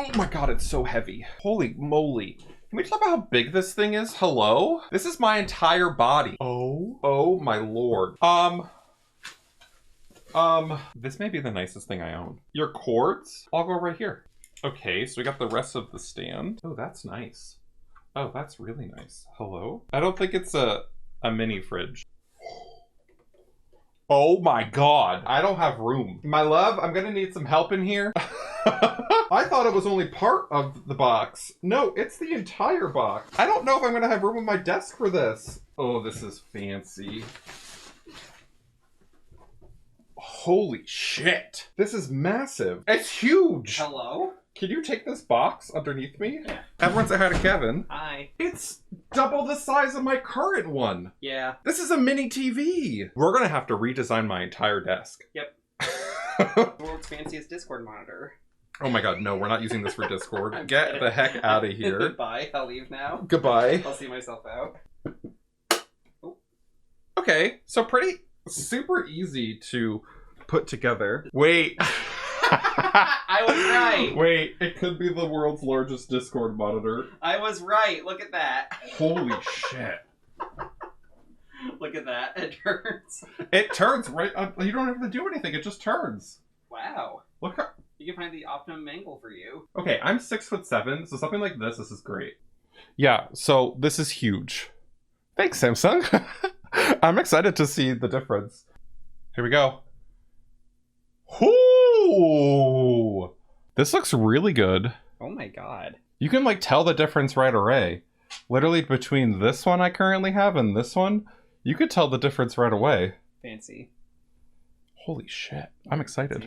Oh my god, it's so heavy. Holy moly. Can we talk about how big this thing is? Hello? This is my entire body. Oh my lord. This may be the nicest thing I own. Your cords? I'll go right here. Okay, so we got the rest of the stand. Oh, that's nice. Oh, that's really nice. Hello? I don't think it's a mini fridge. Oh my god. I don't have room. My love, I'm gonna need some help in here. I thought it was only part of the box. No, it's the entire box. I don't know if I'm gonna have room on my desk for this. Oh, this is fancy. Holy shit. This is massive. It's huge. Hello? Can you take this box underneath me? Yeah. Everyone say hi to Kevin. Hi. It's double the size of my current one. Yeah. This is a mini TV. We're gonna have to redesign my entire desk. Yep. The world's fanciest Discord monitor. Oh my god, no, we're not using this for Discord. Get the heck out of here. Bye, I'll leave now. Goodbye. I'll see myself out. Oh. Okay, so pretty super easy to put together. Wait. I was right. Wait, it could be the world's largest Discord monitor. I was right. Look at that. Holy shit. Look at that. It turns. It turns right. You don't have to do anything. It just turns. Wow. Look how. You can find the optimum angle for you. Okay, I'm 6'7", so something like this is great. Yeah, so this is huge. Thanks, Samsung. I'm excited to see the difference. Here we go. Ooh! This looks really good. Oh my god. You can like tell the difference right away. Literally between this one I currently have and this one, you could tell the difference right away. Fancy. Holy shit. I'm excited.